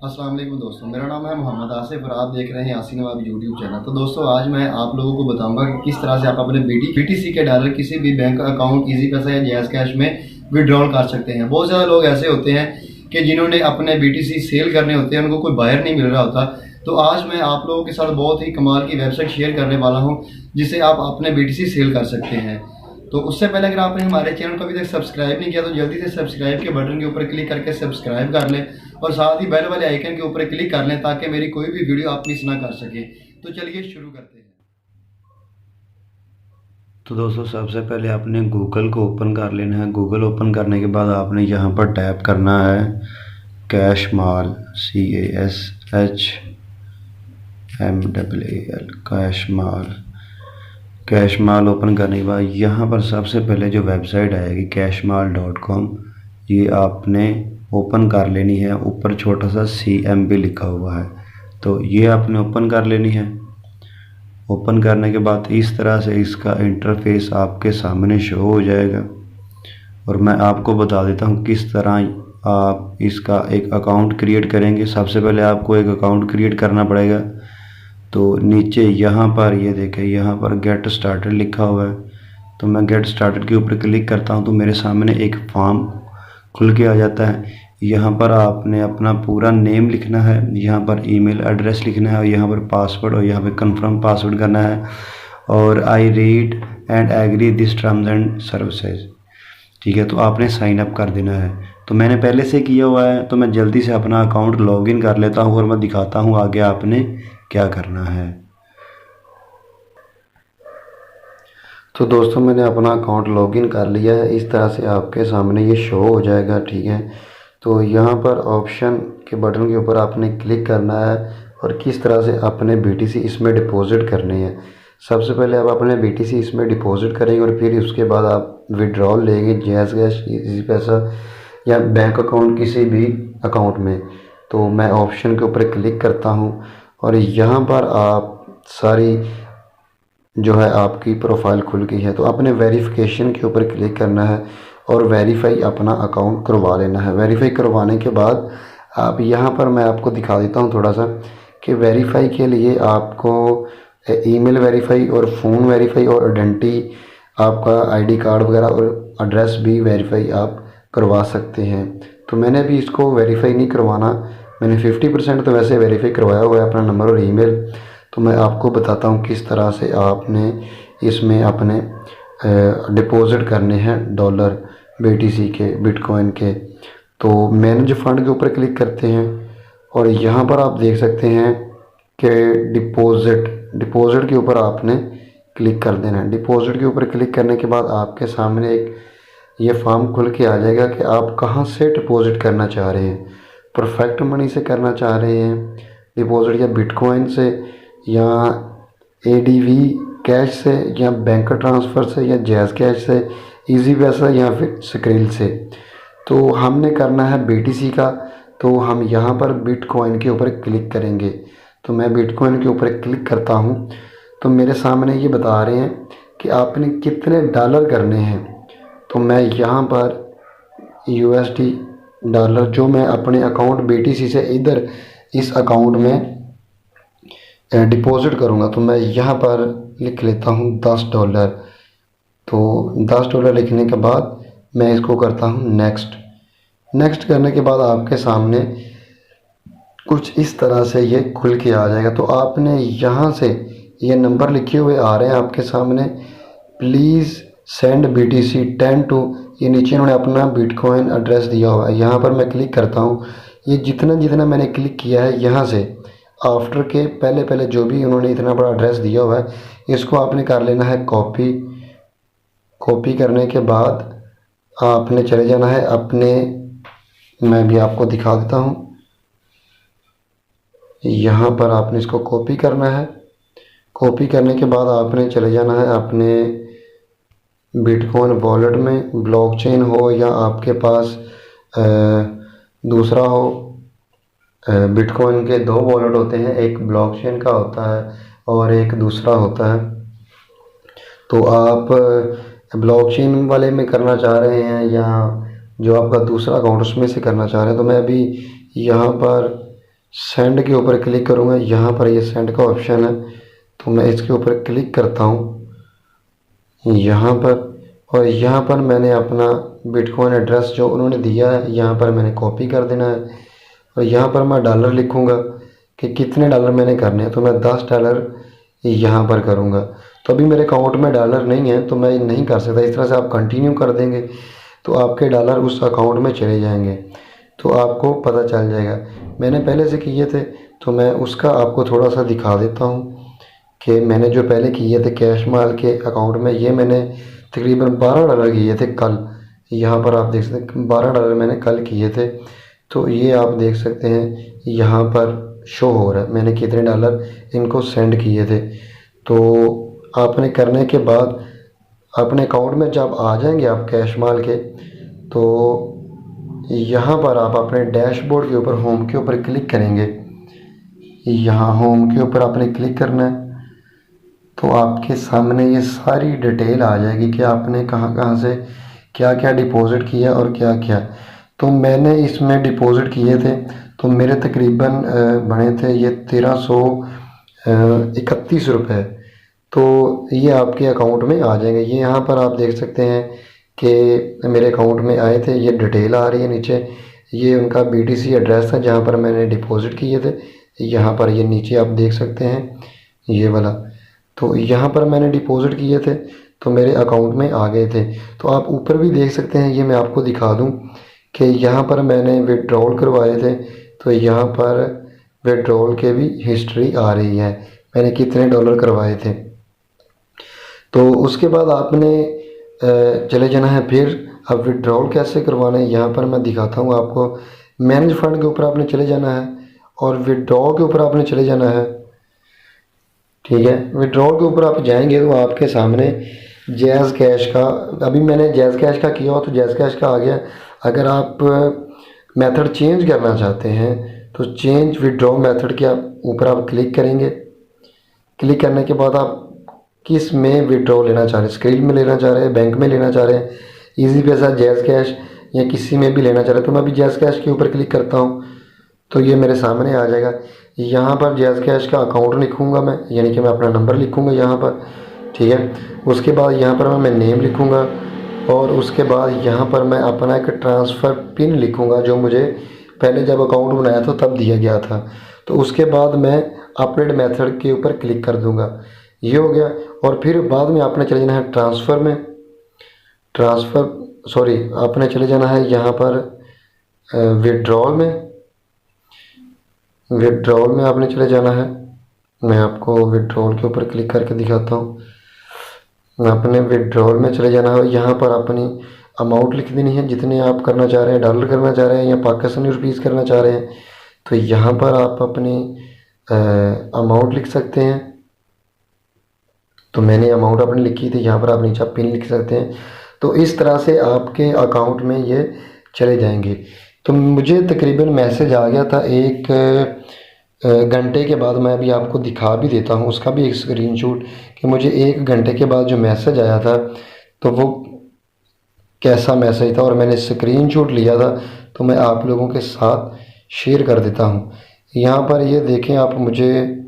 अस्सलाम वालेकुम दोस्तों, मेरा नाम है मोहम्मद आसिफ और आप देख रहे हैं यासीन नवाब यूट्यूब चैनल। तो दोस्तों आज मैं आप लोगों को बताऊंगा कि किस तरह से आप अपने बीटीसी के डॉलर किसी भी बैंक अकाउंट इजी पैसा या जैज़ कैश में विड्रॉल कर सकते हैं। बहुत ज़्यादा लोग ऐसे होते हैं कि जिन्होंने अपने बीटीसी सेल करने होते हैं, उनको कोई बायर नहीं मिल रहा होता। तो आज मैं आप लोगों के साथ बहुत ही कमाल की वेबसाइट शेयर करने वाला हूँ जिससे आप अपने बीटीसी सेल कर सकते हैं। तो उससे पहले अगर आपने हमारे चैनल को अभी तक सब्सक्राइब नहीं किया तो जल्दी से सब्सक्राइब के बटन के ऊपर क्लिक करके सब्सक्राइब कर लें और साथ ही बेल वाले आइकन के ऊपर क्लिक कर लें ताकि मेरी कोई भी वीडियो आप मिस ना कर सके। तो चलिए शुरू करते हैं। तो दोस्तों सबसे पहले आपने गूगल को ओपन कर लेना है। गूगल ओपन करने के बाद आपने यहाँ पर टैप करना है कैशमाल, CASHMAAL, कैशमाल। कैशमाल ओपन करने के बाद यहाँ पर सबसे पहले जो वेबसाइट आएगी cashmal.com, ये आपने ओपन कर लेनी है। ऊपर छोटा सा CMB लिखा हुआ है, तो ये आपने ओपन कर लेनी है। ओपन करने के बाद इस तरह से इसका इंटरफेस आपके सामने शो हो जाएगा और मैं आपको बता देता हूँ किस तरह आप इसका एक अकाउंट क्रिएट करेंगे। सबसे पहले आपको एक अकाउंट क्रिएट करना पड़ेगा। तो नीचे यहाँ पर ये देखें, यहाँ पर गेट स्टार्टेड लिखा हुआ है। तो मैं गेट स्टार्टेड के ऊपर क्लिक करता हूँ तो मेरे सामने एक फॉर्म खुल के आ जाता है। यहाँ पर आपने अपना पूरा नेम लिखना है, यहाँ पर ईमेल एड्रेस लिखना है और यहाँ पर पासवर्ड और यहाँ पर कंफर्म पासवर्ड करना है और I read and agree this terms and services. ठीक है, तो आपने साइन अप कर देना है। तो मैंने पहले से किया हुआ है तो मैं जल्दी से अपना अकाउंट लॉगिन कर लेता हूँ और मैं दिखाता हूँ आगे आपने क्या करना है। तो दोस्तों मैंने अपना अकाउंट लॉगिन कर लिया है। इस तरह से आपके सामने ये शो हो जाएगा। ठीक है, तो यहाँ पर ऑप्शन के बटन के ऊपर आपने क्लिक करना है और किस तरह से अपने बीटीसी इसमें डिपॉजिट करने हैं। सबसे पहले आप अपने बीटीसी इसमें डिपॉजिट करेंगे और फिर उसके बाद आप विड्रॉल लेंगे जैज़ कैश, इजी पैसा या बैंक अकाउंट, किसी भी अकाउंट में। तो मैं ऑप्शन के ऊपर क्लिक करता हूँ और यहाँ पर आप सारी जो है आपकी प्रोफाइल खुल गई है। तो अपने वेरिफिकेशन के ऊपर क्लिक करना है और वेरीफाई अपना अकाउंट करवा लेना है। वेरीफाई करवाने के बाद आप यहाँ पर मैं आपको दिखा देता हूँ थोड़ा सा कि वेरीफाई के लिए आपको ईमेल वेरीफाई और फ़ोन वेरीफाई और आइडेंटिटी, आपका आईडी कार्ड वगैरह और एड्रेस भी वेरीफाई आप करवा सकते हैं। तो मैंने अभी इसको वेरीफाई नहीं करवाना, मैंने 50% तो वैसे वेरीफाई करवाया हुआ है, अपना नंबर और ईमेल। तो मैं आपको बताता हूँ किस तरह से आपने इसमें अपने डिपॉजिट करने हैं डॉलर बीटीसी के, बिटकॉइन के। तो मैनेज फंड के ऊपर क्लिक करते हैं और यहाँ पर आप देख सकते हैं कि डिपॉजिट के ऊपर आपने क्लिक कर देना है। डिपॉजिट के ऊपर क्लिक करने के बाद आपके सामने एक ये फॉर्म खुल के आ जाएगा कि आप कहाँ से डिपॉजिट करना चाह रहे हैं। परफेक्ट मनी से करना चाह रहे हैं डिपॉजिट, या बिटकॉइन से, या ADV कैश से, या बैंक ट्रांसफ़र से, या जैज़ कैश से, इजी पैसा, या फिर स्क्रिल से। तो हमने करना है BTC का, तो हम यहाँ पर बिटकॉइन के ऊपर क्लिक करेंगे। तो मैं बिटकॉइन के ऊपर क्लिक करता हूँ तो मेरे सामने ये बता रहे हैं कि आपने कितने डॉलर करने हैं। तो मैं यहाँ पर USD डॉलर जो मैं अपने अकाउंट BTC से इधर इस अकाउंट में डिपॉजिट करूँगा, तो मैं यहाँ पर लिख लेता हूँ $10। तो $10 लिखने के बाद मैं इसको करता हूँ नेक्स्ट करने के बाद आपके सामने कुछ इस तरह से ये खुल के आ जाएगा। तो आपने यहाँ से ये नंबर लिखे हुए आ रहे हैं आपके सामने, प्लीज़ सेंड BTC 10 टू, ये नीचे इन्होंने अपना बिटकॉइन एड्रेस दिया हुआ है। यहाँ पर मैं क्लिक करता हूँ। ये जितना मैंने क्लिक किया है यहाँ से आफ्टर के पहले जो भी उन्होंने इतना बड़ा एड्रेस दिया हुआ है, इसको आपने कर लेना है कॉपी करने के बाद आपने चले जाना है अपने, मैं भी आपको दिखा देता हूँ। यहाँ पर आपने इसको कॉपी करना है। कॉपी करने के बाद आपने चले जाना है अपने बिटकॉइन वॉलेट में, ब्लॉकचेन हो या आपके पास दूसरा हो। बिटकॉइन के 2 वॉलेट होते हैं, एक ब्लॉकचेन का होता है और एक दूसरा होता है। तो आप ब्लॉकचेन वाले में करना चाह रहे हैं या जो आपका दूसरा अकाउंट उसमें से करना चाह रहे हैं। तो मैं अभी यहाँ पर सेंड के ऊपर क्लिक करूँगा। यहाँ पर ये सेंड का ऑप्शन है, तो मैं इसके ऊपर क्लिक करता हूँ यहाँ पर। और यहाँ पर मैंने अपना बिटकॉइन एड्रेस जो उन्होंने दिया है यहाँ पर मैंने कॉपी कर देना है। और यहाँ पर मैं डॉलर लिखूँगा कि कितने डॉलर मैंने करने हैं, तो मैं $10 यहाँ पर करूँगा। तो अभी मेरे अकाउंट में डॉलर नहीं है तो मैं नहीं कर सकता। इस तरह से आप कंटिन्यू कर देंगे तो आपके डॉलर उस अकाउंट में चले जाएंगे, तो आपको पता चल जाएगा। मैंने पहले से किए थे तो मैं उसका आपको थोड़ा सा दिखा देता हूँ कि मैंने जो पहले किए थे कैश माल के अकाउंट में, ये मैंने तकरीबन $12 किए थे कल। यहाँ पर आप देख सकते हैं $12 मैंने कल किए थे। तो ये आप देख सकते हैं यहाँ पर शो हो रहा है मैंने कितने डॉलर इनको सेंड किए थे। तो आपने करने के बाद अपने अकाउंट में जब आ जाएंगे आप कैश माल के, तो यहाँ पर आप अपने डैशबोर्ड के ऊपर होम के ऊपर क्लिक करेंगे। यहाँ होम के ऊपर आपने क्लिक करना है, तो आपके सामने ये सारी डिटेल आ जाएगी कि आपने कहाँ कहाँ से क्या क्या डिपॉज़िट किया और क्या क्या। तो मैंने इसमें डिपॉज़िट किए थे तो मेरे तकरीबन बने थे ये 1331 रुपये। तो ये आपके अकाउंट में आ जाएंगे। ये यहाँ पर आप देख सकते हैं कि मेरे अकाउंट में आए थे, ये डिटेल आ रही है नीचे। ये उनका BTC एड्रेस था जहाँ पर मैंने डिपॉज़िट किए थे। यहाँ पर ये नीचे आप देख सकते हैं ये वाला। तो यहाँ पर मैंने डिपॉज़िट किए थे तो मेरे अकाउंट में आ गए थे। तो आप ऊपर भी देख सकते हैं, ये मैं आपको दिखा दूँ कि यहाँ पर मैंने विड्रॉल करवाए थे तो यहाँ पर विड्रॉल के भी हिस्ट्री आ रही है, मैंने कितने डॉलर करवाए थे। तो उसके बाद आपने चले जाना है। फिर अब विड्रॉल कैसे करवाना है यहाँ पर मैं दिखाता हूँ आपको। मैनेज फंड के ऊपर आपने चले जाना है और विड्रॉल के ऊपर आपने चले जाना है। ठीक है, विड्रॉल के ऊपर आप जाएंगे तो आपके सामने जैज़ कैश का, अभी मैंने जैज़ कैश का किया हो तो जैज़ कैश का आ गया। अगर आप मेथड चेंज करना चाहते हैं तो चेंज विड्रॉ मेथड के ऊपर आप क्लिक करेंगे। क्लिक करने के बाद आप किस में विड्रॉ लेना चाह रहे हैं, स्क्रिल में लेना चाह रहे हैं, बैंक में लेना चाह रहे हैं, इजी पैसा, जैज़ कैश या किसी में भी लेना चाह रहे हैं। तो मैं अभी जैज़ कैश के ऊपर क्लिक करता हूँ तो ये मेरे सामने आ जाएगा। यहाँ पर जैज़ कैश का अकाउंट लिखूँगा मैं, यानी कि मैं अपना नंबर लिखूँगा यहाँ पर। ठीक है, उसके बाद यहाँ पर मैं नेम लिखूँगा और उसके बाद यहाँ पर मैं अपना एक ट्रांसफ़र पिन लिखूँगा जो मुझे पहले जब अकाउंट बनाया था तब दिया गया था। तो उसके बाद मैं अपडेट मेथड के ऊपर क्लिक कर दूँगा, ये हो गया। और फिर बाद में आपने चले जाना है ट्रांसफ़र में, आपने चले जाना है यहाँ पर विड्रॉल में आपने चले जाना है। मैं आपको विड्रॉल के ऊपर क्लिक करके दिखाता हूँ। आपने विड्रॉल में चले जाना है, यहाँ पर अपनी अमाउंट लिख देनी है जितने आप करना चाह रहे हैं, डॉलर करना चाह रहे हैं या पाकिस्तानी रुपीस करना चाह रहे हैं। तो यहाँ पर आप अपनी अमाउंट लिख सकते हैं। तो मैंने अमाउंट अपनी लिखी थी, यहाँ पर आप नीचे पिन लिख सकते हैं। तो इस तरह से आपके अकाउंट में ये चले जाएंगे। तो मुझे तकरीबन मैसेज आ गया था 1 घंटे के बाद, मैं अभी आपको दिखा भी देता हूँ उसका भी एक स्क्रीनशॉट कि मुझे 1 घंटे के बाद जो मैसेज आया था तो वो कैसा मैसेज था और मैंने स्क्रीनशॉट लिया था। तो मैं आप लोगों के साथ शेयर कर देता हूँ। यहाँ पर ये देखें आप, मुझे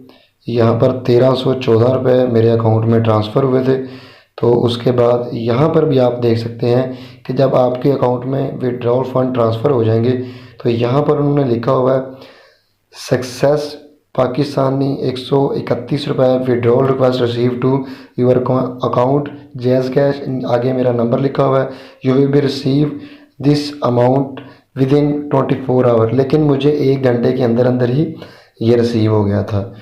यहाँ पर 1314 रुपये मेरे अकाउंट में ट्रांसफ़र हुए थे। तो उसके बाद यहाँ पर भी आप देख सकते हैं कि जब आपके अकाउंट में विड्रॉल फंड ट्रांसफ़र हो जाएंगे तो यहाँ पर उन्होंने लिखा हुआ है सक्सेस पाकिस्तानी 131 रुपये withdrawal request receive to your account JazzCash. आगे मेरा नंबर लिखा हुआ है, you will be receive this amount within 24 hour. लेकिन मुझे 1 घंटे के अंदर अंदर ही ये रिसीव हो गया था।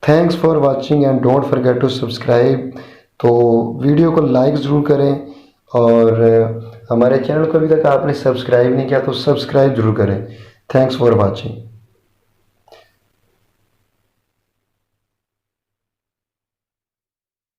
Thanks for watching and don't forget to subscribe. तो वीडियो को लाइक ज़रूर करें और हमारे चैनल को अभी तक आपने सब्सक्राइब नहीं किया तो सब्सक्राइब ज़रूर करें। Thanks for watching.